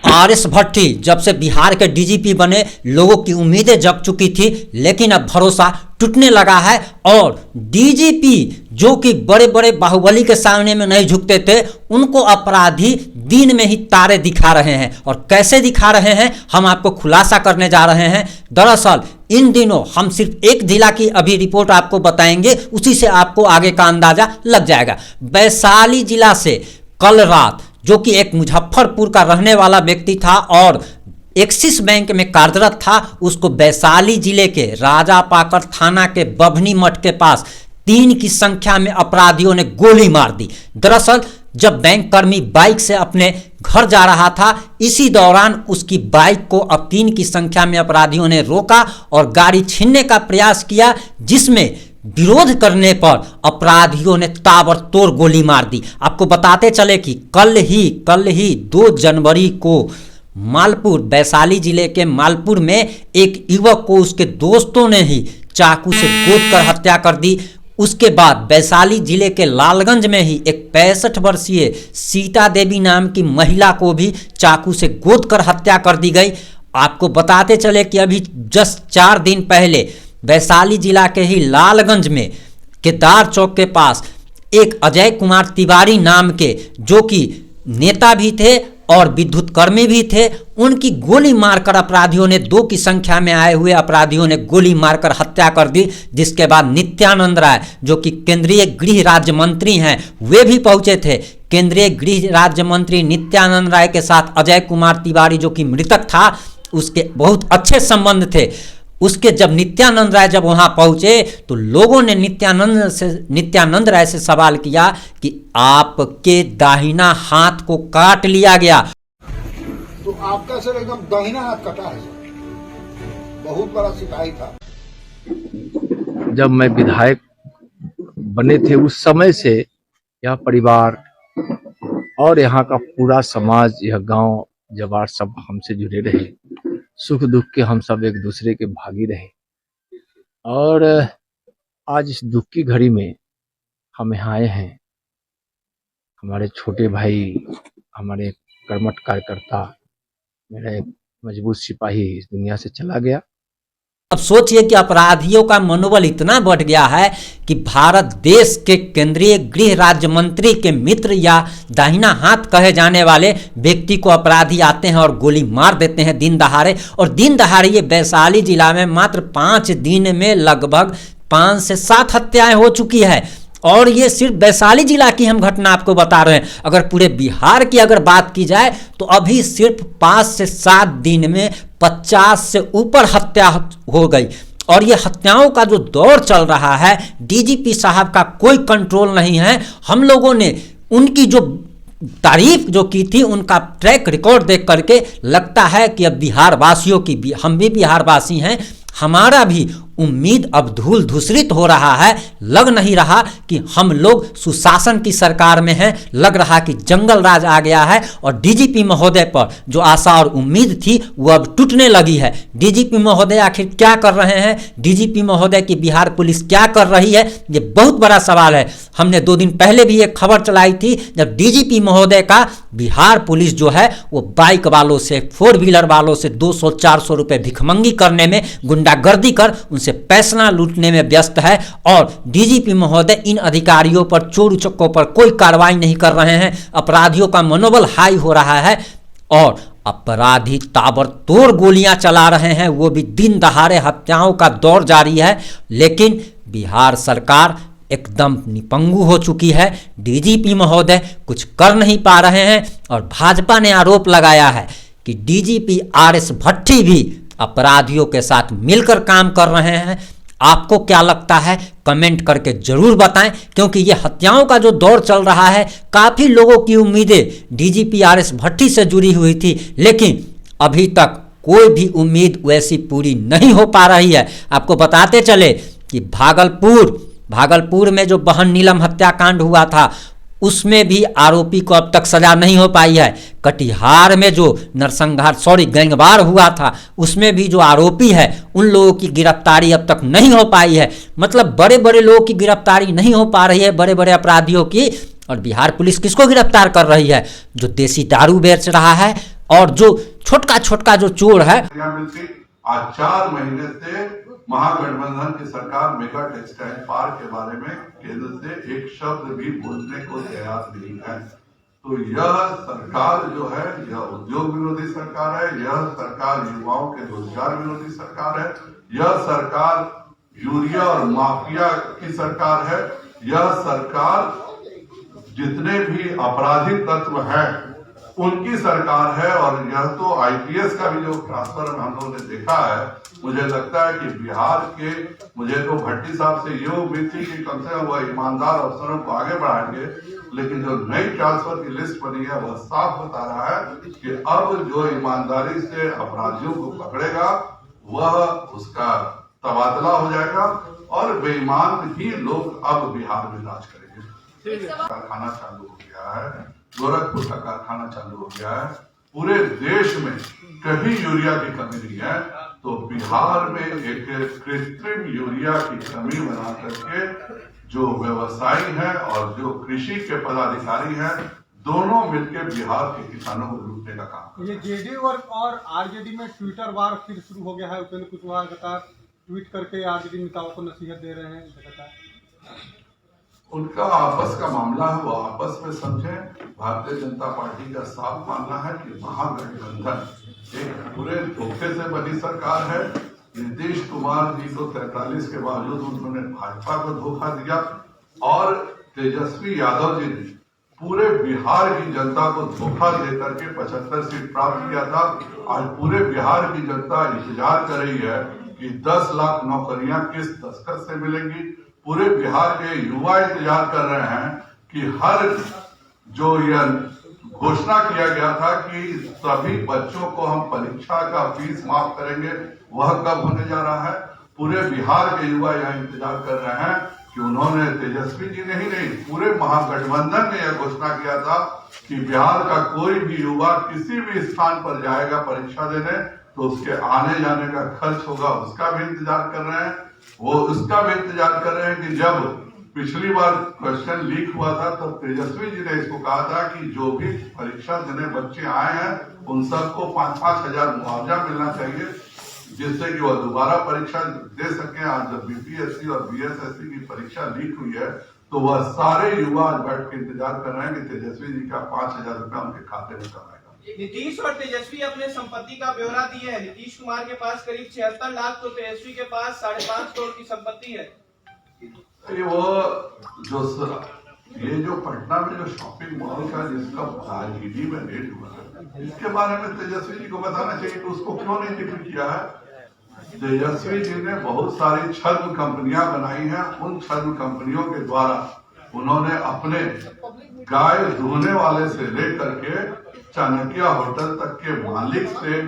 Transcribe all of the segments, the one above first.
RS भट्टी जब से बिहार के डीजीपी बने, लोगों की उम्मीदें जग चुकी थी, लेकिन अब भरोसा टूटने लगा है। और डीजीपी जो कि बड़े बड़े बाहुबली के सामने में नहीं झुकते थे, उनको अपराधी दिन में ही तारे दिखा रहे हैं। और कैसे दिखा रहे हैं, हम आपको खुलासा करने जा रहे हैं। दरअसल इन दिनों हम सिर्फ एक जिला की अभी रिपोर्ट आपको बताएंगे, उसी से आपको आगे का अंदाजा लग जाएगा। वैशाली जिला से कल रात, जो कि एक मुजफ्फरपुर का रहने वाला व्यक्ति था और एक्सिस बैंक में कार्यरत था, उसको वैशाली जिले के राजापाकर थाना के बभनी मठ के पास 3 की संख्या में अपराधियों ने गोली मार दी। दरअसल जब बैंक कर्मी बाइक से अपने घर जा रहा था, इसी दौरान उसकी बाइक को अब 3 की संख्या में अपराधियों ने रोका और गाड़ी छीनने का प्रयास किया, जिसमें विरोध करने पर अपराधियों ने ताबड़तोड़ गोली मार दी। आपको बताते चले कि कल ही 2 जनवरी को मालपुर, वैशाली जिले के मालपुर में एक युवक को उसके दोस्तों ने ही चाकू से गोद कर हत्या कर दी। उसके बाद वैशाली जिले के लालगंज में ही एक 65 वर्षीय सीता देवी नाम की महिला को भी चाकू से गोद कर हत्या कर दी गई। आपको बताते चले कि अभी जस्ट 4 दिन पहले वैशाली जिला के ही लालगंज में केदार चौक के पास एक अजय कुमार तिवारी नाम के, जो कि नेता भी थे और विद्युत कर्मी भी थे, उनकी गोली मारकर अपराधियों ने 2 की संख्या में आए हुए अपराधियों ने गोली मारकर हत्या कर दी। जिसके बाद नित्यानंद राय, जो कि केंद्रीय गृह राज्य मंत्री हैं, वे भी पहुंचे थे। केंद्रीय गृह राज्य मंत्री नित्यानंद राय के साथ अजय कुमार तिवारी, जो कि मृतक था, उसके बहुत अच्छे संबंध थे। उसके जब नित्यानंद राय जब वहां पहुंचे तो लोगों ने नित्यानंद राय से सवाल किया कि आपके दाहिना हाथ को काट लिया गया। तो आपका सर एकदम दाहिना हाथ कटा है सर, बहुत बड़ा सिपाही था। जब मैं विधायक बने थे उस समय से यह परिवार और यहाँ का पूरा समाज, यह गांव जवार सब हमसे जुड़े रहे। सुख दुख के हम सब एक दूसरे के भागी रहे। और आज इस दुख की घड़ी में हम यहाँ आए हैं। हमारे छोटे भाई, हमारे कर्मठ कार्यकर्ता, मेरा एक मजबूत सिपाही इस दुनिया से चला गया। अब सोचिए कि अपराधियों का मनोबल इतना बढ़ गया है कि भारत देश के केंद्रीय गृह राज्य मंत्री के मित्र या दाहिना हाथ कहे जाने वाले व्यक्ति को अपराधी आते हैं और गोली मार देते हैं दिन दहाड़े। और दिन दहाड़े ये वैशाली जिला में मात्र 5 दिन में लगभग 5 से 7 हत्याएं हो चुकी है। और ये सिर्फ वैशाली जिला की हम घटना आपको बता रहे हैं। अगर पूरे बिहार की अगर बात की जाए तो अभी सिर्फ 5 से 7 दिन में 50 से ऊपर हत्या हो गई। और ये हत्याओं का जो दौर चल रहा है, डीजीपी साहब का कोई कंट्रोल नहीं है। हम लोगों ने उनकी जो तारीफ जो की थी, उनका ट्रैक रिकॉर्ड देख करके लगता है कि अब बिहार वासियों की, हम भी बिहार वासी हैं, हमारा भी उम्मीद अब धूल धूसरित हो रहा है। लग नहीं रहा कि हम लोग सुशासन की सरकार में हैं, लग रहा कि जंगल राज आ गया है। और डीजीपी महोदय पर जो आशा और उम्मीद थी वो अब टूटने लगी है। डीजीपी महोदय आखिर क्या कर रहे हैं, डीजीपी महोदय की बिहार पुलिस क्या कर रही है, ये बहुत बड़ा सवाल है। हमने 2 दिन पहले भी एक खबर चलाई थी, जब डीजीपी महोदय का बिहार पुलिस जो है वो बाइक वालों से, 4 व्हीलर वालों से 200-400 रुपये भिखमंगी करने में, गुंडागर्दी कर उनसे पैसा लूटने में व्यस्त है। और डीजीपी महोदय इन अधिकारियों पर, चोर उचक्कों पर कोई कार्रवाई नहीं कर रहे हैं। अपराधियों का मनोबल हाई हो रहा है और अपराधी ताबड़तोड़ गोलियां चला रहे हैं, वो भी दिन दहाड़े। हत्याओं का दौर जारी है, लेकिन बिहार सरकार एकदम निपंगु हो चुकी है। डीजीपी महोदय कुछ कर नहीं पा रहे हैं। और भाजपा ने आरोप लगाया है कि डीजीपी आरएस भट्टी भी अपराधियों के साथ मिलकर काम कर रहे हैं। आपको क्या लगता है, कमेंट करके जरूर बताएं, क्योंकि ये हत्याओं का जो दौर चल रहा है, काफ़ी लोगों की उम्मीदें डीजीपी आरएस भट्टी से जुड़ी हुई थी, लेकिन अभी तक कोई भी उम्मीद वैसी पूरी नहीं हो पा रही है। आपको बताते चले कि भागलपुर में जो बहन नीलम हत्याकांड हुआ था, उसमें भी आरोपी को अब तक सजा नहीं हो पाई है। कटिहार में जो गैंगवार हुआ था, उसमें भी जो आरोपी है, उन लोगों की गिरफ्तारी अब तक नहीं हो पाई है। मतलब बड़े बड़े लोगों की गिरफ्तारी नहीं हो पा रही है, बड़े बड़े अपराधियों की। और बिहार पुलिस किसको गिरफ्तार कर रही है? जो देसी दारू बेच रहा है, और जो छोटका छोटका जो चोर है। आज 4 महीने से महागठबंधन की सरकार मेगा टेक्सटाइल पार्क के बारे में केंद्र से एक शब्द भी बोलने को तैयार नहीं है। तो यह सरकार जो है यह उद्योग विरोधी सरकार है, यह सरकार युवाओं के रोजगार विरोधी सरकार है, यह सरकार यूरिया और माफिया की सरकार है, यह सरकार जितने भी आपराधिक तत्व हैं उनकी सरकार है। और यह तो आईपीएस का भी जो ट्रांसफर हम लोगों ने देखा है, मुझे लगता है कि बिहार के, मुझे तो भट्टी साहब से ये उम्मीद थी कि कम से कम वह ईमानदार अफसरों को आगे बढ़ाएंगे, लेकिन जो नई ट्रांसफर की लिस्ट बनी है वह साफ बता रहा है कि अब जो ईमानदारी से अपराधियों को पकड़ेगा वह उसका तबादला हो जाएगा और बेईमान ही लोग अब बिहार में राज करेंगे। कारखाना चालू हो गया है, गोरखपुर का कारखाना चालू हो गया है, पूरे देश में कहीं यूरिया की कमी नहीं है, तो बिहार में एक कृत्रिम यूरिया की कमी बना करके जो व्यवसायी हैं और जो कृषि के पदाधिकारी हैं दोनों मिलकर बिहार के किसानों को लूटने का काम। ये जेडीयू और आरजेडी में ट्विटर वार फिर शुरू हो गया है। उपेंद्र कुशवाहा लगातार ट्वीट करके आरजेडी नेताओं को नसीहत दे रहे हैं लगातार। उनका आपस का मामला है, वो आपस में समझे। भारतीय जनता पार्टी का साफ मानना है कि महागठबंधन एक पूरे धोखे से बनी सरकार है। नीतीश कुमार जी को 43 के बावजूद उन्होंने भाजपा को धोखा दिया और तेजस्वी यादव जी ने पूरे बिहार की जनता को धोखा देकर के 75 सीट प्राप्त किया था। आज पूरे बिहार की जनता इंतजार कर रही है कि 10 लाख नौकरियां किस तस्कर से मिलेंगी। पूरे बिहार के युवा इंतजार कर रहे हैं कि हर जो यह घोषणा किया गया था कि सभी बच्चों को हम परीक्षा का फीस माफ करेंगे, वह कब होने जा रहा है। पूरे बिहार के युवा यहाँ इंतजार कर रहे हैं कि उन्होंने, तेजस्वी जी ने ही नहीं, पूरे महागठबंधन ने यह घोषणा किया था कि बिहार का कोई भी युवा किसी भी स्थान पर जाएगा परीक्षा देने तो उसके आने जाने का खर्च होगा, उसका भी इंतजार कर रहे हैं। वो उसका भी इंतजार कर रहे हैं कि जब पिछली बार क्वेश्चन लीक हुआ था तब तेजस्वी जी ने इसको कहा था कि जो भी परीक्षा देने बच्चे आए हैं उन सबको 5-5 हजार मुआवजा मिलना चाहिए, जिससे कि वह दोबारा परीक्षा दे सके। आज जब बीपीएससी और बीएसएससी की परीक्षा लीक हुई है तो वह सारे युवा बैठ के इंतजार कर रहे हैं कि तेजस्वी जी का 5,000 रुपया उनके खाते में कब आएगा। नीतीश और तेजस्वी अपने संपत्ति का ब्यौरा दिए हैं। नीतीश कुमार के पास करीब 76 लाख तो तेजस्वी के पास 5.5 करोड़ की संपत्ति है। ये जो पटना में जो शॉपिंग मॉल का जिसका ईडी में रेड हुआ है, इसके बारे में तेजस्वी जी को बताना चाहिए कि उसको क्यों नहीं जिक्र किया है। तेजस्वी जी ने बहुत सारी छद्म कंपनियां बनाई हैं। उन छद्म कंपनियों के द्वारा उन्होंने अपने गाय धोने वाले से लेकर के चाणक्य होटल तक के मालिक से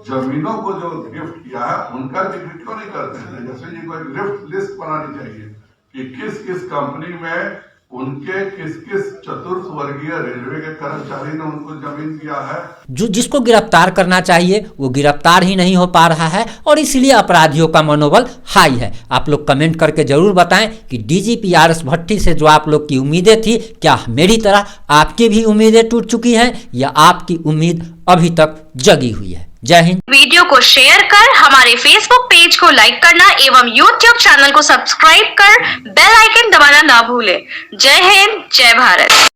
जमीनों को जो गिफ्ट किया है उनका जिक्र क्यों नहीं करते हैं। तेजस्वी जी को एक गिफ्ट लिस्ट बनानी चाहिए कि किस किस कंपनी में उनके किस किस चतुर्थ वर्गीय रेलवे के कर्मचारी ने उनको जमीन दिया है। जो जिसको गिरफ्तार करना चाहिए वो गिरफ्तार ही नहीं हो पा रहा है और इसलिए अपराधियों का मनोबल हाई है। आप लोग कमेंट करके जरूर बताएं कि डीजीपी आर.एस. भट्टी से जो आप लोग की उम्मीदें थी, क्या मेरी तरह आपकी भी उम्मीदें टूट चुकी हैं या आपकी उम्मीद अभी तक जगी हुई है। जय हिंद। वीडियो को शेयर कर हमारे फेसबुक पेज को लाइक करना एवं यूट्यूब चैनल को सब्सक्राइब कर बेल आइकन दबाना ना भूलें। जय हिंद, जय भारत।